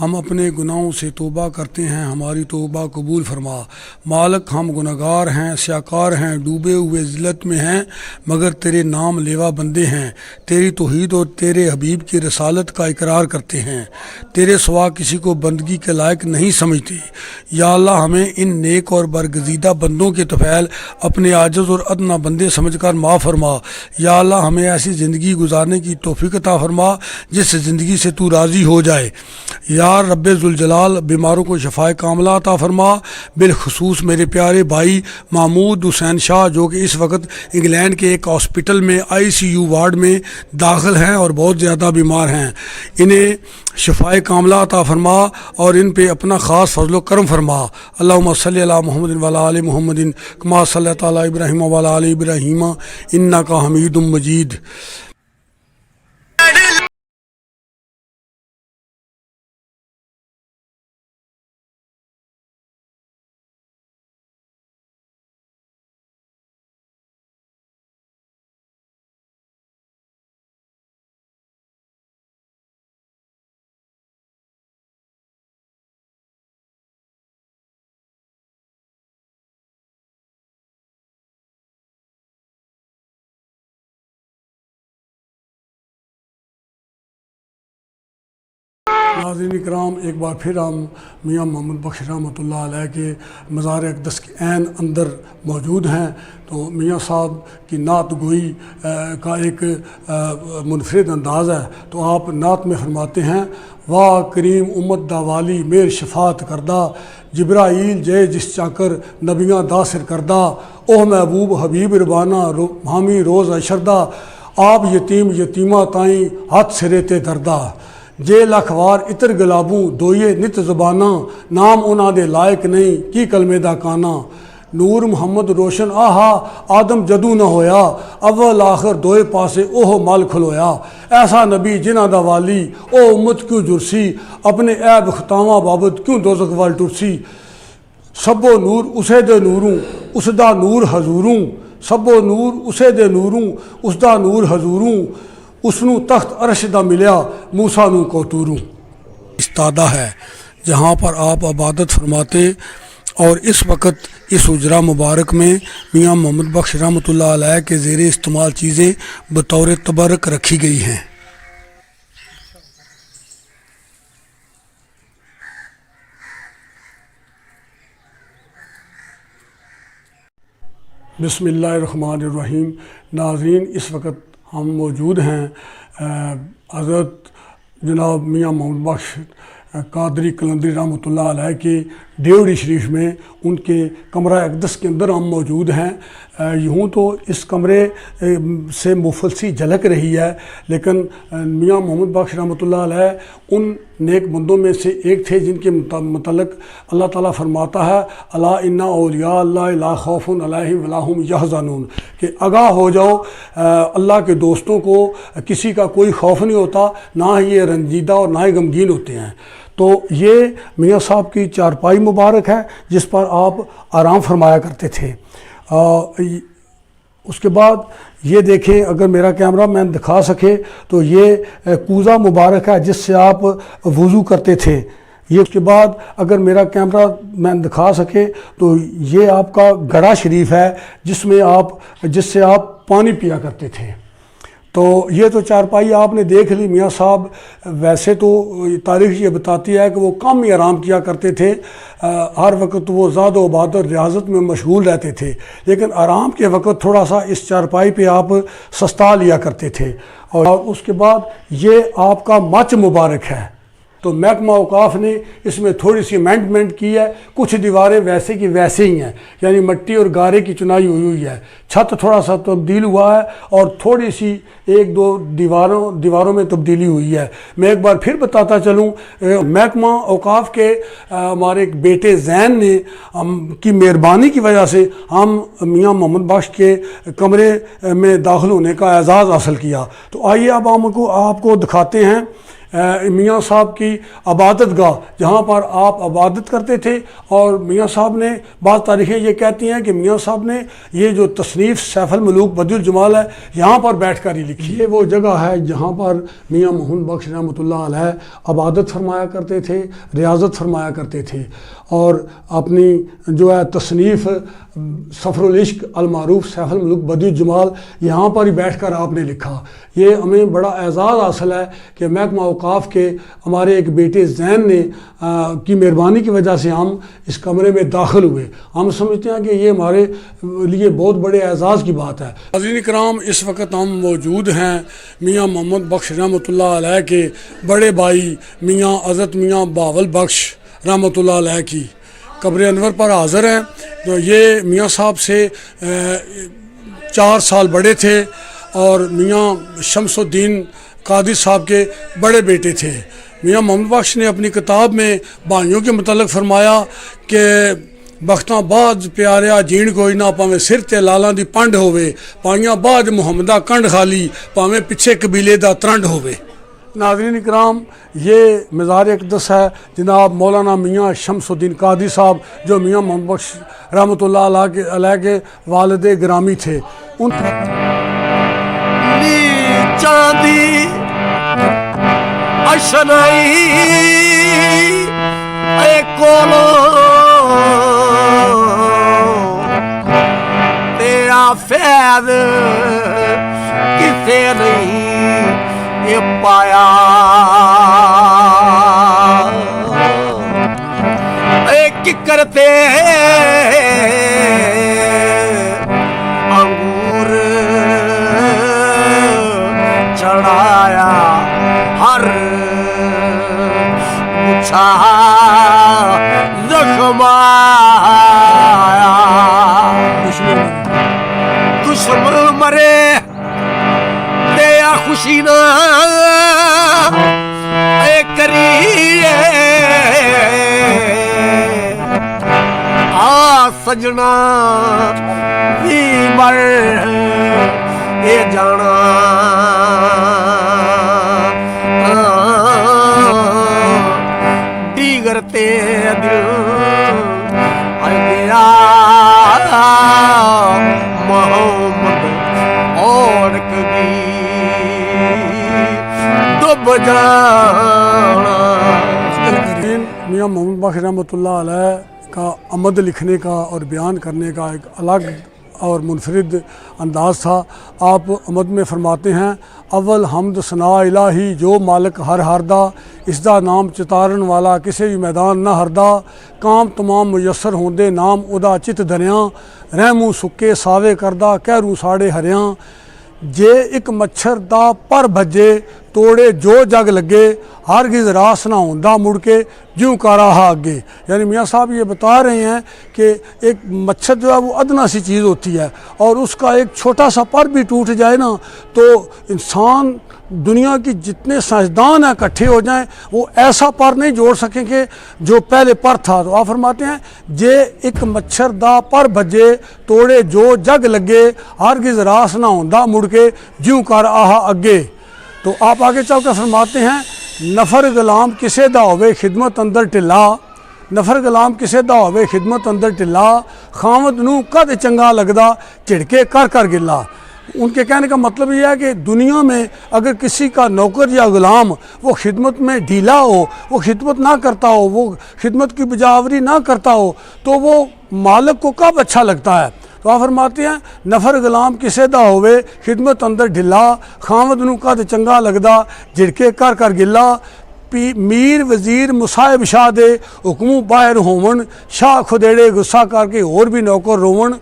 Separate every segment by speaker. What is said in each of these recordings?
Speaker 1: ہم اپنے گناہوں سے توبہ کرتے ہیں، ہماری توبہ قبول فرما۔ مالک ہم گناہگار ہیں، سیاکار ہیں، ڈوبے ہوئے ذلت میں ہیں، مگر تیرے نام لیوا بندے ہیں، تیری توحید اور تیرے حبیب کی رسالت کا اقرار کرتے ہیں، تیرے سوا کسی کو بندگی کے لائق نہیں سمجھتے۔ یا اللہ ہمیں ان نیک اور برگزیدہ بندوں کے طفیل اپنے عاجز اور ادنا بندے سمجھ کر معاف فرما۔ یا اللہ ہمیں ایسی زندگی گزارنے کی توفیق عطا فرما جس زندگی سے تو راضی ہو جائے۔ یا رب ذوالجلال بیماروں کو شفائے کاملہ عطا فرما، بالخصوص میرے پیارے بھائی محمود حسین شاہ جو کہ اس وقت انگلینڈ کے ایک ہاسپٹل میں ICU وارڈ میں داخل ہیں اور بہت زیادہ بیمار ہیں، انہیں شفائے کاملہ عطا فرما اور ان پہ اپنا خاص فضل و کرم فرما۔ اللہم صلی علی محمد وعلی آل محمد کما صلیت علی ابراہیم وعلی آل ابراہیم انک حمید مجید۔ ناظرین اکرام، ایک بار پھر ہم میاں محمد بخش رحمۃ اللہ علیہ کے مزار اقدس کے عین اندر موجود ہیں۔ تو میاں صاحب کی نعت گوئی کا ایک منفرد انداز ہے، تو آپ نعت میں فرماتے ہیں: واہ کریم امت دا والی میر شفاعت کردہ، جبرائیل جے جس چاکر نبیاں داسر کردہ، اوہ محبوب حبیب ربانہ حامی روز اشردہ، آپ یتیم یتیمہ تائیں ہاتھ سریتے دردہ، جے لکھوار اتر گلابوں دوئے نت زباناں، نام انہاں دے لائق نہیں کی کلمے دا کانا، نور محمد روشن آہا آدم جدو نہ ہویا، اول آخر دوئے پاسے اوہ مال کھلویا، ایسا نبی جنہ دا والی او امت کیوں جرسی، اپنے عیب خطاواں بابت کیوں دوزخ وال ٹرسی، سب و نور اسے دے نوروں اس دا نور حضوروں، سب و نور اسے دے نوروں اس دا نور حضوروں، اس نو تخت عرش دا ملیا موسیٰ نو کوتوروں۔ استادہ ہے جہاں پر آپ عبادت فرماتے، اور اس وقت اس حجرہ مبارک میں میاں محمد بخش رحمۃ اللہ علیہ کے زیر استعمال چیزیں بطور تبرک رکھی گئی ہیں۔ بسم اللہ الرحمن الرحیم۔ ناظرین، اس وقت ہم موجود ہیں حضرت جناب میاں محمد بخش قادری قلندری رحمۃ اللہ علیہ کے ڈیوڑی شریف میں، ان کے کمرہ اقدس کے اندر ہم موجود ہیں۔ یوں تو اس کمرے سے مفلسی جھلک رہی ہے، لیکن میاں محمد بخش رحمۃ اللہ علیہ ان نیک بندوں میں سے ایک تھے جن کے متعلق اللہ تعالیٰ فرماتا ہے: الا ان اولیاء اللہ لا خوف علیہم ولا هم یحزنون، کہ آگاہ ہو جاؤ، اللہ کے دوستوں کو کسی کا کوئی خوف نہیں ہوتا، نہ ہی یہ رنجیدہ اور نہ ہی غمگین ہوتے ہیں۔ تو یہ میاں صاحب کی چارپائی مبارک ہے جس پر آپ آرام فرمایا کرتے تھے۔ اس کے بعد یہ دیکھیں، اگر میرا کیمرہ مین دکھا سکے تو یہ کوزہ مبارک ہے جس سے آپ وضو کرتے تھے۔ یہ اس کے بعد اگر میرا کیمرہ مین دکھا سکے تو یہ آپ کا گڑھا شریف ہے جس سے آپ پانی پیا کرتے تھے۔ تو یہ تو چارپائی آپ نے دیکھ لی۔ میاں صاحب ویسے تو تاریخ یہ بتاتی ہے کہ وہ کم ہی آرام کیا کرتے تھے، ہر وقت وہ زاد و عبادت ریاضت میں مشغول رہتے تھے، لیکن آرام کے وقت تھوڑا سا اس چارپائی پہ آپ سستا لیا کرتے تھے۔ اور اس کے بعد یہ آپ کا مچ مبارک ہے، تو محکمہ اوقاف نے اس میں تھوڑی سی امینڈمنٹ کی ہے، کچھ دیواریں ویسے کی ویسے ہی ہیں، یعنی مٹی اور گارے کی چنائی ہوئی ہے، چھت تھوڑا سا تبدیل ہوا ہے اور تھوڑی سی ایک دو دیواروں میں تبدیلی ہوئی ہے۔ میں ایک بار پھر بتاتا چلوں، محکمہ اوقاف کے ہمارے ایک بیٹے زین نے کی مہربانی کی وجہ سے ہم میاں محمد بخش کے کمرے میں داخل ہونے کا اعزاز حاصل کیا۔ تو آئیے اب ہم آپ کو دکھاتے ہیں میاں صاحب کی عبادت گاہ جہاں پر آپ عبادت کرتے تھے، اور میاں صاحب نے بعض تاریخیں یہ کہتی ہیں کہ میاں صاحب نے یہ جو تصنیف سیف الملوک بدیع الجمال ہے یہاں پر بیٹھ کر ہی لکھی۔ یہ وہ جگہ ہے جہاں پر میاں محمد بخش رحمۃ اللہ علیہ عبادت فرمایا کرتے تھے، ریاضت فرمایا کرتے تھے، اور اپنی جو ہے تصنیف سفر العشق المعروف سیف الملوک بدیع الجمال یہاں پر ہی بیٹھ کر آپ نے لکھا۔ یہ ہمیں بڑا اعزاز حاصل ہے کہ محکمہ اوقاف کے ہمارے ایک بیٹے زین نے کی مہربانی کی وجہ سے ہم اس کمرے میں داخل ہوئے۔ ہم سمجھتے ہیں کہ یہ ہمارے لیے بہت بڑے اعزاز کی بات ہے۔ ناظرین کرام، اس وقت ہم موجود ہیں میاں محمد بخش رحمۃ اللہ علیہ کے بڑے بھائی میاں حضرت میاں بہاول بخش رحمۃ اللہ علیہ کی قبر انور پر حاضر ہیں۔ تو یہ میاں صاحب سے 4 سال بڑے تھے اور میاں شمس الدین قادری صاحب کے بڑے بیٹے تھے۔ میاں محمد بخش نے اپنی کتاب میں بھائیوں کے متعلق فرمایا کہ بختاں باز پیاریا جین کوئی نہ پاویں سر تے لالاں دی پنڈ ہووے، پائیاں باز محمدہ کنڈ خالی پاویں پچھے قبیلے دا ترنڈ ہووے۔ ناظرین اکرام، یہ مزار اقدس ہے جناب مولانا میاں شمس الدین قادری صاحب جو میاں محمد بخش رحمۃ اللہ علیہ کے والد گرامی تھے۔ ان
Speaker 2: چاندی اشنائی اے کولو تیرا فیض کسے نہیں یہ پایا، اے ککر تے انگور چڑھایا ہر مچھا زخم آیا، دشمن مرے دیا خوشی نہ اے کریے آ سجنا بھی مر اے جانا، دیگر تے دل آ گیا محمد اور کبھی ڈب جانا۔
Speaker 1: میاں محمد بخش رحمۃ اللہ علیہ کا عمد لکھنے کا اور بیان کرنے کا ایک الگ اور منفرد انداز تھا۔ آپ عمد میں فرماتے ہیں، اول حمد ثنا الہی جو مالک ہر ہردہ، اس دا نام چتارن والا کسی بھی میدان نہ ہردا، کام تمام میسر ہوندے نام ادا چت دریاں، رحموں سکے ساوے کردہ کہروں ساڑے ہریاں، جے ایک مچھر دا پر بھجے توڑے جو جگ لگے، ہرگز راس نہ ہوندا مڑ کے جوں کاراہا اگے۔ یعنی میاں صاحب یہ بتا رہے ہیں کہ ایک مچھر جو ہے وہ ادنا سی چیز ہوتی ہے، اور اس کا ایک چھوٹا سا پر بھی ٹوٹ جائے نا تو انسان دنیا کی جتنے سائنسدان ہیں اکٹھے ہو جائیں وہ ایسا پر نہیں جوڑ سکیں کہ جو پہلے پر تھا۔ تو آپ فرماتے ہیں جے ایک مچھر دا پر بھجے توڑے جو جگ لگے، ہرگز راس نہ ہوندا مڑ کے جوں کر آہا اگے۔ تو آپ آگے چل کر فرماتے ہیں، نفر غلام کسے دا ہوئے خدمت اندر ٹلا، نفر غلام کسے دا ہوئے خدمت اندر ٹلا، خامد نو کد چنگا لگدا چڑکے کر کر گلا۔ ان کے کہنے کا مطلب یہ ہے کہ دنیا میں اگر کسی کا نوکر یا غلام وہ خدمت میں ڈھیلا ہو، وہ خدمت نہ کرتا ہو، وہ خدمت کی بجاوری نہ کرتا ہو، تو وہ مالک کو کب اچھا لگتا ہے؟ تو آپ فرماتے ہیں، نفر غلام کسے دا ہوئے خدمت اندر ڈھلا، خامد نو کد چنگا لگدا جھڑکے کر کر گلا، میر وزیر مصاحب شاہ دے حکموں باہر ہون، شاہ خدیڑے غصہ کر کے اور بھی نوکر رون،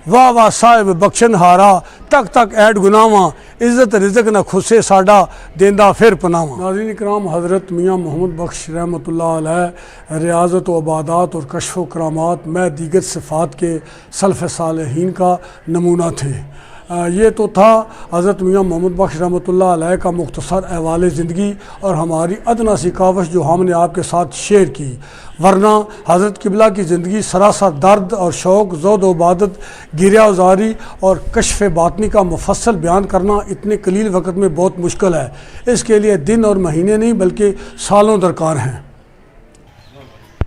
Speaker 1: واہ واہ صاحب بخشن ہارا تک تک ایڈ گناواں، عزت رزق نہ خسے ساڈا دیندا پھر پناواں۔ ناظرین اکرام، حضرت میاں محمد بخش رحمۃ اللہ علیہ ریاضت و عبادات اور کشف و کرامات میں دیگر صفات کے سلف صالحین کا نمونہ تھے۔ یہ تو تھا حضرت میاں محمد بخش رحمۃ اللہ علیہ کا مختصر احوال زندگی اور ہماری ادنا سی کاوش جو ہم نے آپ کے ساتھ شیئر کی، ورنہ حضرت قبلہ کی زندگی سراسر درد اور شوق، زہد و عبادت، گریہ وزاری اور کشف باطنی کا مفصل بیان کرنا اتنے قلیل وقت میں بہت مشکل ہے۔ اس کے لیے دن اور مہینے نہیں بلکہ سالوں درکار ہیں۔